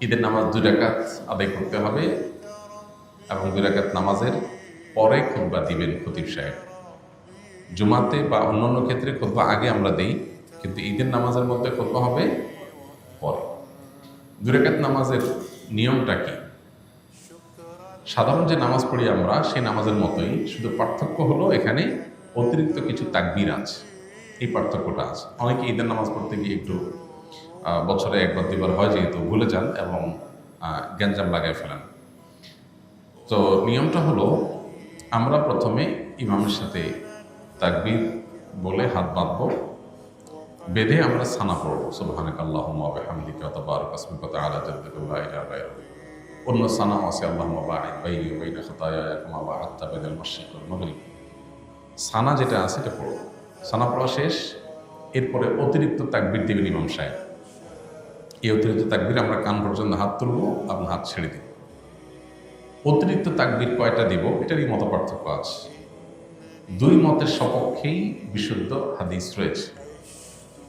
ঈদের নামাজ 2 রাকাত আদায় করতে হবে এবং 2 রাকাত নামাজের পরে খুতবা দিবেন খতিব সাহেব। জুমাতে বা অন্যান্য ক্ষেত্রে খুতবা আগে আমরা দেই, কিন্তু ঈদের নামাজের মধ্যে খুতবা হবে পরে। 2 রাকাত নামাজের নিয়মটা কি? সাধারণ যে নামাজ পড়ি আমরা সেই নামাজের মতোই, শুধু পার্থক্য হলো এখানে অতিরিক্ত কিছু তাকবীর আছে, এই পার্থক্যটা আছে। অনেকে ঈদের নামাজ পড়তে গিয়ে একটু বছরে একবার দুবার হয় যেহেতু ভুলে যান এবং গ্যাঞ্জাম লাগায় ফেলেন। তো নিয়মটা হলো, আমরা প্রথমে ইমামের সাথে তাকবীর বলে হাত বাঁধবো, বেঁধে আমরা সানা পড়বো, সুবহানাকাল্লাহুম্মা ওয়া বিহামদিকা ওয়া তাবারাকা ইসমুকা ওয়া তাআলা জাদ্দুকা লা ইলাহা গায়রুক। অন্য সানাও আছে, আল্লাহুম্মা বা'ইদ বাইনি ওয়া বাইনা খাতায়ায়া কামা বা'আদতা বাইনাল মাশরিক ওয়াল মাগরিব। সানা যেটা আছে এটা পড়ব। সানা পড়া শেষ, এরপরে অতিরিক্ত তাকবীর দিবেন ইমাম সাহেব। এই অতিরিক্ত তাকবীর আমরা কান পর্যন্ত হাত তুলবো এবং হাত ছেড়ে দিব। অতিরিক্ত তাকবীর কয়টা দিব এটারই মত পার্থক্য আছে। 2 মতের সপক্ষেই বিশুদ্ধ হাদিস রয়েছে।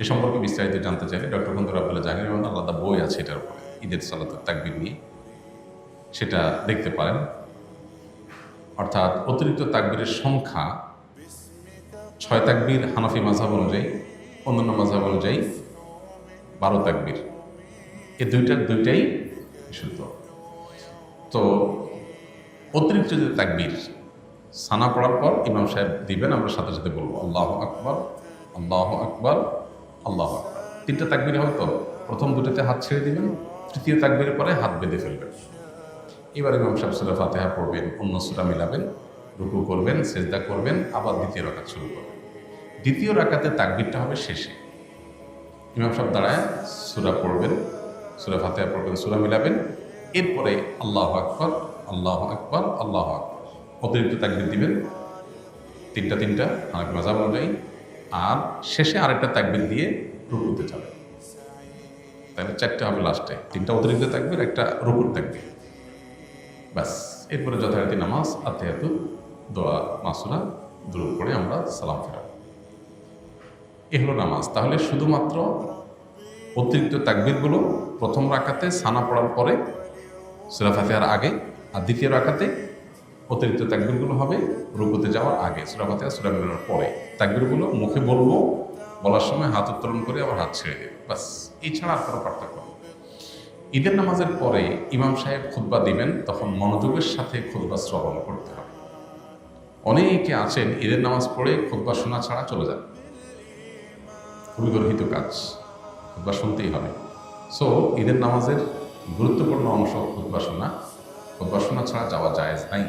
এ সম্পর্কে বিস্তারিত জানতে চাইলে ডক্টর খন্দকার আব্দুল্লাহ জাহাঙ্গীর রহমান আলাদা বই আছে এটার উপরে, ঈদের সালাতের তাকবীর নিয়ে, সেটা দেখতে পারেন। অর্থাৎ অতিরিক্ত তাকবীরের সংখ্যা 6 তাকবীর হানাফি মাযহাব অনুযায়ী, অন্যান্য মাযহাব অনুযায়ী 12 তাকবীর। এই দুইটাই বিশুদ্ধ। তো অতিরিক্ত যে তাকবীর সানা পড়ার পর ইমাম সাহেব দিবেন, আমরা সাথে সাথে বলবো আল্লাহু আকবার, আল্লাহু আকবার, আল্লাহু আকবার। 3টা তাকবীর হয়তো প্রথম 2টাতে হাত ছেড়ে দিবেন, তৃতীয় তাকবীরের পরে হাত বেঁধে ফেলবেন। এবার ইমাম সাহেব সূরা ফাতিহা পড়বেন, অন্য সূরা মিলাবেন, রুকু করবেন, সিজদা করবেন, আবার দ্বিতীয় রাকাত শুরু করবেন। দ্বিতীয় রাকাতে তাকবীরটা হবে শেষে। ইমাম সাহেব দাঁড়ায় সূরা পড়বেন, সূরা ফাতিহা পড়বেন, সূরা মিলাবেন, এরপরে আল্লাহু আকবার, আল্লাহু আকবার, আল্লাহু আকবার, অতিরিক্ত তাকবীর দিবেন 3টা হানাফি মাযহাব অনুযায়ী, আর শেষে আরেকটা তাকবীর দিয়ে রুকুতে যাবেন। তাহলে 4টা হবে লাস্টে, 3টা অতিরিক্ত তাকবীর, একটা রুকুর তাকবীর, ব্যাস। এরপরে যথারীতি নামাজ, আত্তাহিয়াতু, দোয়া, মাসুরা, দুরূদ পড়ে আমরা সালাম ফেরাবো। এ হলো নামাজ। তাহলে শুধুমাত্র অতিরিক্ত তাকবীরগুলো প্রথম রাকাতে সানা পড়ার পরে, সূরা ফাতিহার আগে, আর দ্বিতীয় রাকাতে অতিরিক্ত তাকবীরগুলো হবে রুকুতে যাওয়ার আগে, সূরা ফাতিহা সূরা মিলানোর পরে। তাকবীরগুলো মুখে বলবো, বলার সময় হাত উত্তোলন করে আবার হাত ছেড়ে দেবে, বাস। এছাড়া আর কোনো পার্থক্য নেই। ঈদের নামাজের পরে ইমাম সাহেব খুতবা দিবেন, তখন মনোযোগের সাথে খুতবা শ্রবণ করতে হবে। অনেকে আছেন ঈদের নামাজ পড়ে খুতবা শোনা ছাড়া চলে যান, খুবই গর্হিত কাজ, খুতবা শুনতেই হবে। সো ঈদের নামাজের গুরুত্বপূর্ণ অংশ খুতবা শোনা ছাড়া যাওয়া জায়েজ নাই।